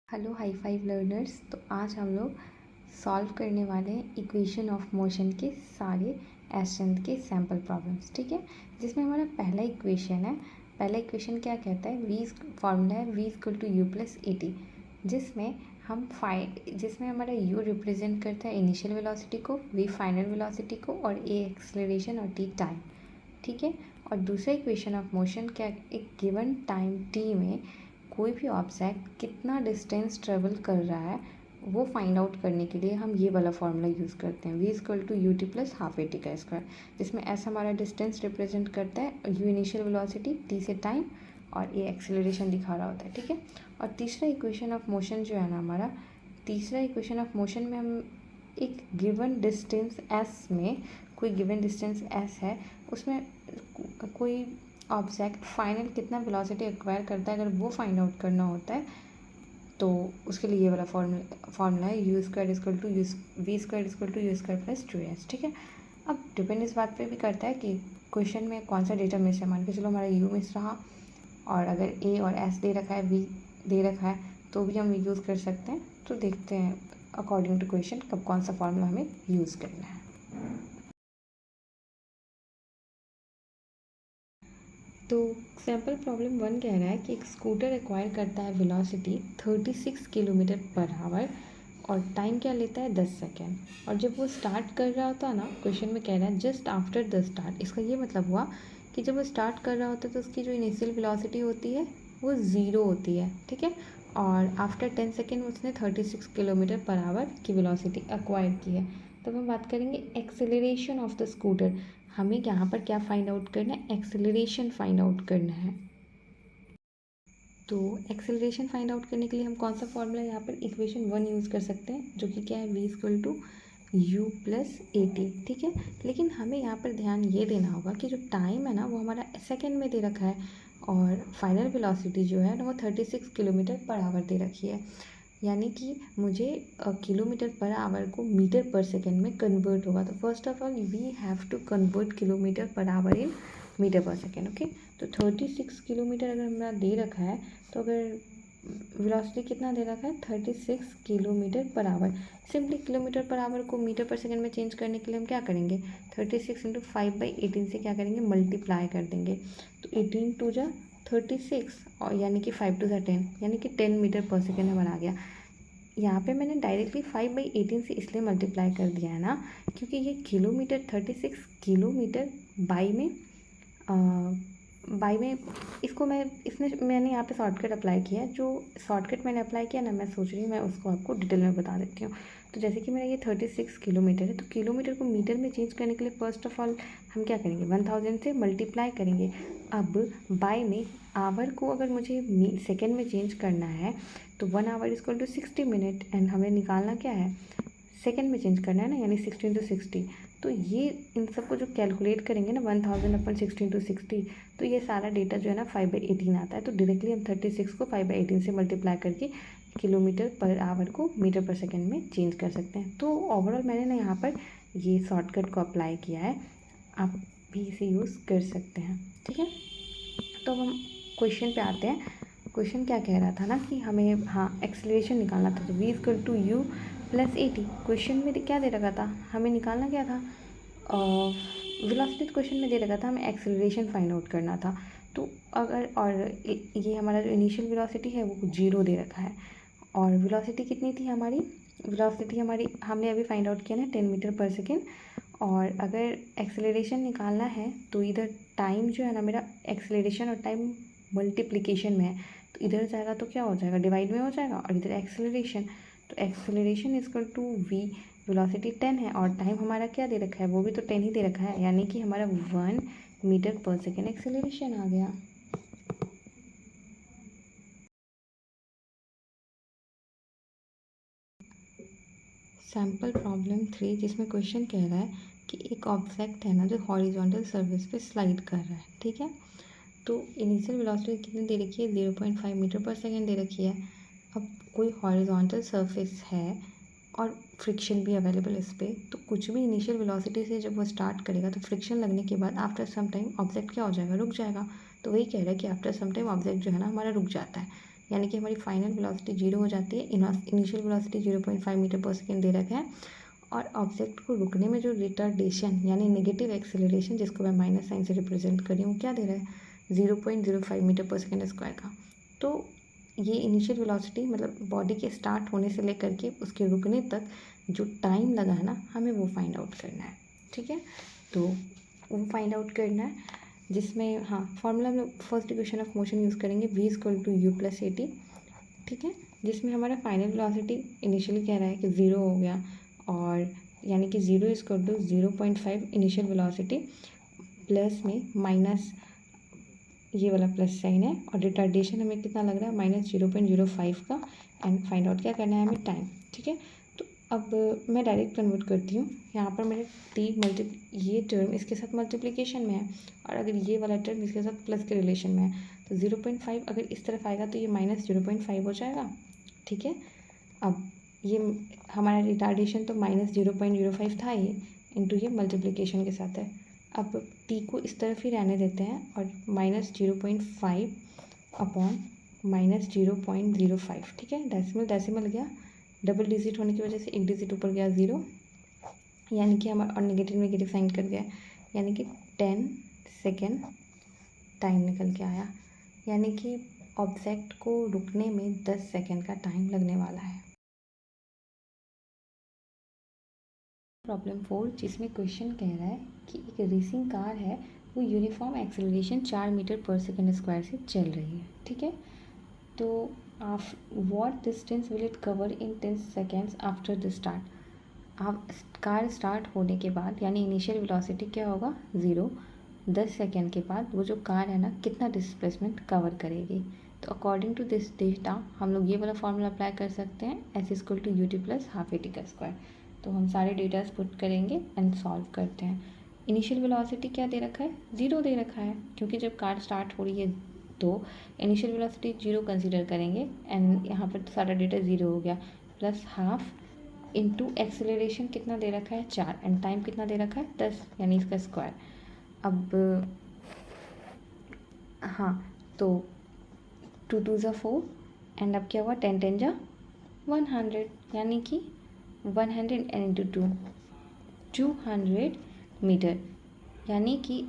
Hello hi five learners. तो आज हम लोग सॉल्व करने वाले हैं इक्वेशन ऑफ मोशन के सारे एस्टेंट के सैम्पल प्रॉब्लम्स, ठीक है। जिसमें हमारा पहला इक्वेशन है। पहला इक्वेशन क्या कहता है, वी फॉर्मूला है v equal to u plus a t, जिसमें हमारा u रिप्रेजेंट करता है इनिशियल वेलोसिटी को, v फाइनल वेलोसिटी को और a एक्सेलरेशन और t टाइम, ठीक है। और दूसरा इक्वेशन ऑफ मोशन क्या, एक गिवन टाइम t में कोई भी ऑब्जेक्ट कितना डिस्टेंस ट्रेवल कर रहा है वो फाइंड आउट करने के लिए हम ये वाला फार्मूला यूज़ करते हैं, v equal to u t plus half a t का स्क्वायर, जिसमें s हमारा डिस्टेंस रिप्रेजेंट करता है, u इनिशियल वेलोसिटी, t से टाइम और a एक्सेलरेशन दिखा रहा होता है, ठीक है। और तीसरा इक्वेशन ऑफ मोशन जो है ना हमारा, तीसरा इक्वेशन ऑफ मोशन में हम एक गिवन डिस्टेंस s में, कोई गिवन डिस्टेंस s है, उसमें कोई ऑब्जेक्ट फाइनल कितना वेलोसिटी एक्वायर करता है, अगर वो फाइंड आउट करना होता है तो उसके लिए ये वाला फार्मूला है, u square equal to v square equal to u square plus two s, ठीक है। अब डिपेंड इस बात पे भी करता है कि क्वेश्चन में कौन सा डेटा मिस है। मान के चलो हमारा यू मिस रहा और अगर ए और एस दे रखा है, वी दे रखा है, तो भी हम यूज़ कर सकते हैं। तो देखते हैं अकॉर्डिंग टू क्वेश्चन कब कौन सा फार्मूला हमें यूज़ करना है। तो सैम्पल प्रॉब्लम 1 कह रहा है कि एक स्कूटर एक्वायर करता है वेलोसिटी 36 किलोमीटर पर आवर और टाइम क्या लेता है 10 सेकेंड। और जब वो स्टार्ट कर रहा होता है ना, क्वेश्चन में कह रहा है जस्ट आफ्टर द स्टार्ट। इसका ये मतलब हुआ कि जब वो स्टार्ट कर रहा होता है तो उसकी जो इनिशियल वेलोसिटी होती है वो ज़ीरो होती है, ठीक है। और आफ्टर 10 सेकेंड उसने 36 किलोमीटर पर आवर की वेलोसिटी एक्वायर की है। तब हम बात करेंगे एक्सेलरेशन ऑफ द स्कूटर। हमें यहाँ पर क्या फाइंड आउट करना है, एक्सेलरेशन फाइंड आउट करना है। तो एक्सेलरेशन फाइंड आउट करने के लिए हम कौन सा फॉर्मूला यहाँ पर इक्वेशन 1 यूज़ कर सकते हैं, जो कि क्या है, v equal to u plus a t, ठीक है। लेकिन हमें यहाँ पर ध्यान ये देना होगा कि जो टाइम है ना वो हमारा सेकेंड में दे रखा है और फाइनल वेलोसिटी जो है ना वो 36 किलोमीटर पर आवर दे रखी है। यानी कि मुझे किलोमीटर पर आवर को मीटर पर सेकेंड में कन्वर्ट होगा। तो first of all we have to convert kilometre per hour in metre per second, okay. तो 36 किलोमीटर अगर हमारा दे रखा है, तो अगर वेलोसिटी कितना दे रखा है 36 kilometre per our, simply kilometre per our को मीटर पर सेकेंड में चेंज करने के लिए हम क्या करेंगे, 36 इंटू 5/18 से क्या करेंगे, मल्टीप्लाई कर देंगे। तो 18 टू जा 36 और यानी कि 5 टू ज़ा 10, यानी कि 10 मीटर पर सेकेंड हमारा आ गया। यहाँ पे मैंने डायरेक्टली 5/18 से इसलिए मल्टीप्लाई कर दिया है ना, क्योंकि ये किलोमीटर 36 किलोमीटर बाई में इसको मैंने यहाँ पे शॉर्टकट अप्लाई किया है। जो शॉर्टकट मैंने अप्लाई किया ना, मैं सोच रही हूँ मैं उसको आपको डिटेल में बता देती हूँ। तो जैसे कि मेरा ये 36 किलोमीटर है, तो किलोमीटर को मीटर में चेंज करने के लिए फर्स्ट ऑफ ऑल हम क्या करेंगे, 1000 से मल्टीप्लाई करेंगे। अब बाई में आवर को अगर मुझे सेकेंड में चेंज करना है तो 1 hour equal to 60 minute, and हमें निकालना क्या है, सेकेंड में चेंज करना है ना, यानी 60 इंटू 60। तो ये इन सबको जो कैलकुलेट करेंगे ना 1000 अपन 60 इंटू 60, तो ये सारा डेटा जो है ना 5/18 आता है। तो डायरेक्टली हम 36 को 5/18 से मल्टीप्लाई करके किलोमीटर पर आवर को मीटर पर सेकेंड में चेंज कर सकते हैं। तो ओवरऑल मैंने ना यहाँ पर ये शॉर्टकट को अप्लाई किया है, आप भी इसे यूज़ कर सकते हैं, ठीक है। तो हम क्वेश्चन पे आते हैं। क्वेश्चन क्या कह रहा था ना कि हमें एक्सेलरेशन निकालना था, तो v equal to u plus a t. Question में क्या दे रखा था, हमें निकालना क्या था, वेलोसिटी क्वेश्चन में दे रखा था, हमें एक्सेलरेशन फाइंड आउट करना था। तो अगर ये हमारा जो इनिशियल वेलोसिटी है वो 0 दे रखा है और वेलोसिटी कितनी थी हमारी, वेलोसिटी हमारी हमने अभी फाइंड आउट किया ना 10 मीटर पर सेकेंड। और अगर एक्सेलरेशन निकालना है तो इधर टाइम जो है ना मेरा, एक्सेलरेशन और टाइम मल्टीप्लिकेशन में है, तो इधर जाएगा तो क्या हो जाएगा, डिवाइड में हो जाएगा, और इधर एक्सेलरेशन, तो acceleration equal to v, velocity 10 है और टाइम हमारा क्या दे रखा है, वो भी तो 10 ही दे रखा है, यानी कि हमारा 1 मीटर पर सेकेंड एक्सेलरेशन आ गया। सैम्पल प्रॉब्लम 3, जिसमें क्वेश्चन कह रहा है कि एक ऑब्जेक्ट है ना जो हॉरिजॉन्टल सर्फेस पे स्लाइड कर रहा है, ठीक है। तो इनिशियल वेलोसिटी कितनी दे रखी है, 0.5 मीटर पर सेकेंड दे रखी है। अब कोई हॉरिजॉन्टल सरफेस है और फ्रिक्शन भी अवेलेबल इस पर, तो कुछ भी इनिशियल वेलोसिटी से जब वो स्टार्ट करेगा तो फ्रिक्शन लगने के बाद आफ्टर सम टाइम ऑब्जेक्ट क्या हो जाएगा, रुक जाएगा। तो वही कह रहा है कि आफ्टर सम टाइम ऑब्जेक्ट जो है ना हमारा रुक जाता है। यानी कि हमारी फाइनल वेलोसिटी 0 हो जाती है। Initial velocity 0.5 metre per second दे रखा है, और ऑब्जेक्ट को रुकने में जो रिटार्डेशन यानी नेगेटिव एक्सेलरेशन, जिसको मैं माइनस साइन से रिप्रेजेंट कर रही हूँ, क्या दे रहा है 0.05 मीटर पर सेकेंड स्क्वायर का। तो ये इनिशियल वेलोसिटी मतलब बॉडी के स्टार्ट होने से लेकर के उसके रुकने तक जो टाइम लगा है ना, हमें वो फाइंड आउट करना है। ठीक है, तो वो फाइंड आउट करना है, जिसमें हाँ फॉर्मूला में first equation of motion use करेंगे, v equal to u plus a t. ठीक है, जिसमें हमारा फाइनल वेलोसिटी इनिशियली कह रहा है कि 0 हो गया, और यानी कि 0 equal to 0.5 initial velocity plus में माइनस ये वाला प्लस साइन है, और रिटार्डेशन हमें कितना लग रहा है -0.05 का, एंड फाइंड आउट क्या करना है हमें टाइम। ठीक है, तो अब मैं डायरेक्ट कन्वर्ट करती हूँ। यहाँ पर मेरे ये टर्म इसके साथ मल्टीप्लिकेशन में है, और अगर ये वाला टर्म इसके साथ प्लस के रिलेशन में है, तो 0.5 अगर इस तरफ आएगा तो ये -0.5 हो जाएगा। ठीक है, अब ये हमारा रिटार्डेशन तो -0.05 था ही, इंटू ये मल्टीप्लिकेशन के साथ है। अब टी को इस तरफ ही रहने देते हैं, और -0.5 अपॉन -0.05। ठीक है, डेसिमल गया, डबल डिजिट होने की वजह से एक डिजिट ऊपर गया 0, यानी कि हमारा, और नेगेटिव साइन कर गया, यानी कि 10 सेकेंड टाइम निकल के आया, यानी कि ऑब्जेक्ट को रुकने में 10 सेकेंड का टाइम लगने वाला है। प्रॉब्लम 4, जिसमें क्वेश्चन कह रहा है कि एक रेसिंग कार है, वो uniform acceleration 4 metre per second square से चल रही है। ठीक है, तो what distance will it cover in 10 seconds after the start. आप कार स्टार्ट होने के बाद यानी इनिशियल वेलोसिटी क्या होगा 0, 10 सेकेंड के बाद वो जो कार है ना कितना डिस्प्लेसमेंट कवर करेगी। तो अकॉर्डिंग टू दिस डेटा हम लोग ये वाला फॉर्मूला अप्लाई कर सकते हैं, s equal to u t plus half a t का स्क्वायर। तो हम सारे डेटास पुट करेंगे एंड सॉल्व करते हैं। इनिशियल वेलोसिटी क्या दे रखा है 0 दे रखा है, क्योंकि जब कार स्टार्ट हो रही है तो इनिशियल वेलोसिटी 0 कंसीडर करेंगे, एंड यहाँ पर तो सारा डेटा 0 हो गया, प्लस हाफ इंटू एक्सेलरेशन कितना दे रखा है 4, एंड टाइम कितना दे रखा है 10, यानी इसका स्क्वायर। अब हाँ, तो 2 2 ज़ा 4, एंड अब क्या हुआ 10 10 जा 100, यानी कि 100 इंटू 2 200 मीटर, यानी कि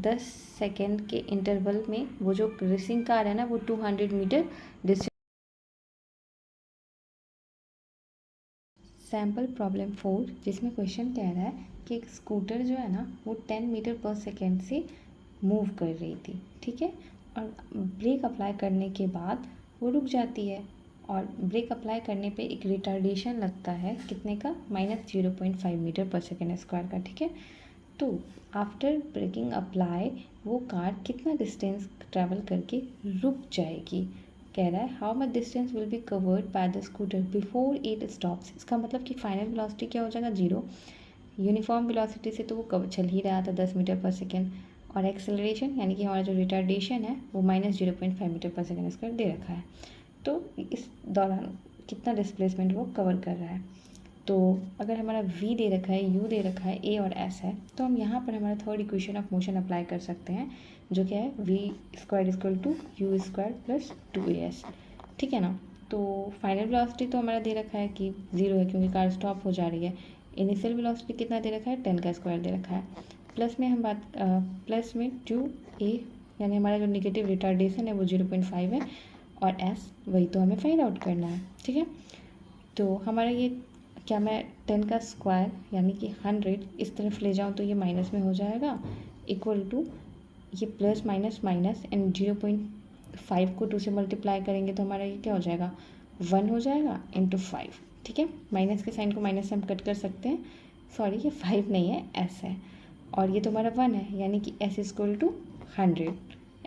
10 सेकेंड के इंटरवल में वो जो रेसिंग कार है ना वो 200 मीटर डिस्टेंस। सैम्पल प्रॉब्लम 4, जिसमें क्वेश्चन कह रहा है कि एक स्कूटर जो है ना वो 10 मीटर पर सेकेंड से मूव कर रही थी। ठीक है, और ब्रेक अप्लाई करने के बाद वो रुक जाती है, और ब्रेक अप्लाई करने पे एक रिटार्डेशन लगता है कितने का -0.5 मीटर पर सेकेंड स्क्वायर का। ठीक है, तो आफ्टर ब्रेकिंग अप्लाई वो कार कितना डिस्टेंस ट्रैवल करके रुक जाएगी। कह रहा है how much distance will be covered by the scooter before it stops. इसका मतलब कि फाइनल वेलोसिटी क्या हो जाएगा 0, यूनिफॉर्म वेलोसिटी से तो वो चल ही रहा था 10 मीटर पर सेकेंड, और एक्सेलरेशन यानी कि हमारा जो रिटार्डेशन है वो -0.5 मीटर पर सेकेंड स्क्वायर दे रखा है। तो इस दौरान कितना डिस्प्लेसमेंट वो कवर कर रहा है। तो अगर हमारा v दे रखा है, u दे रखा है, a और s है, तो हम यहाँ पर हमारा third equation of motion apply कर सकते हैं, जो क्या है v square equal to u square plus 2as। ठीक है ना, तो फाइनल वेलोसिटी तो हमारा दे रखा है कि 0 है, क्योंकि कार स्टॉप हो जा रही है। इनिशियल वेलोसिटी कितना दे रखा है 10 का स्क्वायर दे रखा है, प्लस में प्लस में 2a, यानी हमारा जो निगेटिव रिटार्डेशन है वो 0.5 है, और s वही तो हमें फाइंड आउट करना है। ठीक है, तो हमारा ये क्या, मैं 10 का स्क्वायर यानी कि 100 इस तरफ ले जाऊँ तो ये माइनस में हो जाएगा, इक्वल टू ये प्लस माइनस माइनस, एंड 0.5 को 2 से मल्टीप्लाई करेंगे तो हमारा ये क्या हो जाएगा 1 हो जाएगा इंटू 5। ठीक है, माइनस के साइन को माइनस से हम कट कर सकते हैं, सॉरी ये 5 नहीं है s है, और ये तो हमारा 1 है, यानी कि s equal to 100,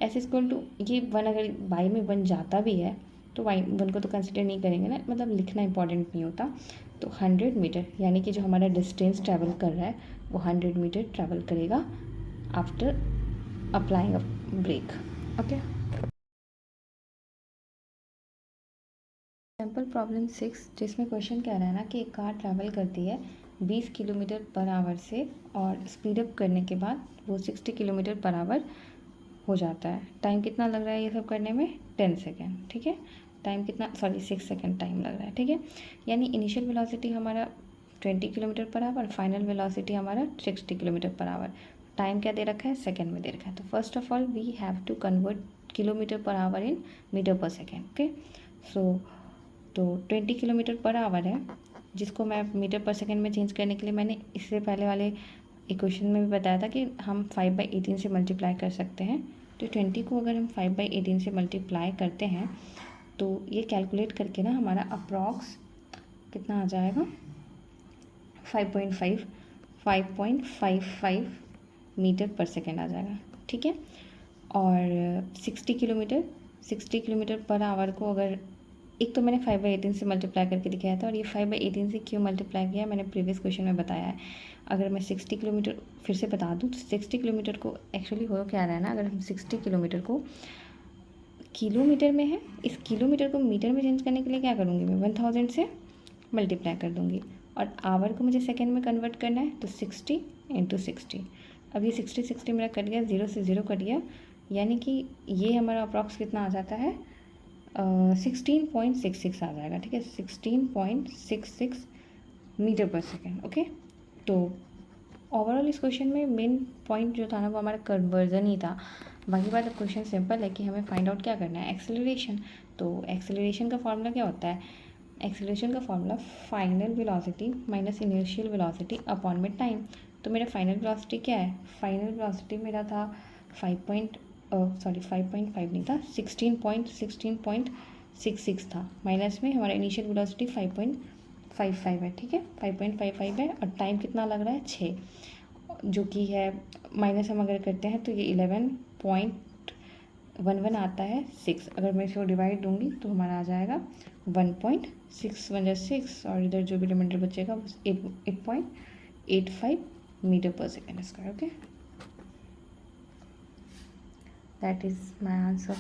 s equal to ये 1 अगर बाई में 1 जाता भी है तो 1 को तो कंसिडर नहीं करेंगे ना, मतलब लिखना इंपॉर्टेंट नहीं होता। तो 100 मीटर यानी कि जो हमारा डिस्टेंस ट्रैवल कर रहा है वो 100 मीटर ट्रैवल करेगा after applying a brake. Okay, sample problem 6, जिसमें क्वेश्चन कह रहा है ना कि एक कार ट्रैवल करती है 20 किलोमीटर पर आवर से, और स्पीड अप करने के बाद वो 60 किलोमीटर पर आवर हो जाता है। टाइम कितना लग रहा है ये सब करने में 10 सेकेंड। ठीक है, टाइम कितना, सॉरी 6 सेकेंड टाइम लग रहा है, ठीक है। यानी इनिशियल वेलोसिटी हमारा 20 kilometre per our, final velocity हमारा 60 किलोमीटर पर आवर। टाइम क्या दे रखा है, सेकेंड में दे रखा है। तो first of all we have to convert kilometre per hour in metre per second, okay. So तो 20 किलोमीटर पर आवर है, जिसको मैं मीटर पर सेकेंड में चेंज करने के लिए मैंने इससे पहले वाले इक्वेशन में भी बताया था कि हम 5/18 से मल्टीप्लाई कर सकते हैं। तो 20 को अगर हम 5/18 से मल्टीप्लाई करते हैं तो ये कैलकुलेट करके ना हमारा अप्रॉक्स कितना आ जाएगा, 5.55 मीटर पर सेकेंड आ जाएगा, ठीक है। और 60 किलोमीटर पर आवर को अगर, एक तो मैंने 5/18 से मल्टीप्लाई करके दिखाया था, और ये 5/18 से क्यों मल्टीप्लाई किया मैंने प्रीवियस क्वेश्चन में बताया है। अगर मैं 60 किलोमीटर फिर से बता दूँ तो 60 किलोमीटर को एक्चुअली हो क्या रहा है ना, अगर हम 60 किलोमीटर को किलोमीटर में है, इस किलोमीटर को मीटर में चेंज करने के लिए क्या करूँगी मैं, 1000 से मल्टीप्लाई कर दूँगी, और आवर को मुझे सेकेंड में कन्वर्ट करना है तो 60 × 60। अब ये 60 मेरा कट गया, 0 से 0 कट गया, यानी कि ये हमारा अप्रॉक्स कितना आ जाता है, 16.66 आ जाएगा, ठीक है, 16.66 मीटर पर सेकेंड, ओके। तो ओवरऑल इस क्वेश्चन में मेन पॉइंट जो था ना वो हमारा कन्वर्जन ही था। बाकी बात, क्वेश्चन सिंपल है कि हमें फाइंड आउट क्या करना है, एक्सेलरेशन। तो एक्सेलरेशन का फॉर्मूला क्या होता है, एक्सेलरेशन का formula final velocity minus initial velocity upon में टाइम। तो मेरा फाइनल वेलोसिटी क्या है, फाइनल वेलोसिटी मेरा था 5.5 नहीं था, 16.66 था, माइनस में हमारा इनिशियल वेलोसिटी 5.55 है, ठीक है, 5.55 है, और टाइम कितना लग रहा है 6, जो कि है माइनस हम अगर करते हैं तो ये 11.11 आता है 6। अगर मैं इसको डिवाइड दूंगी तो हमारा आ जाएगा 1.6 1 6, और इधर जो भी रिमाइंडर बचेगा 8.85 metre per second square, okay. That is my answer.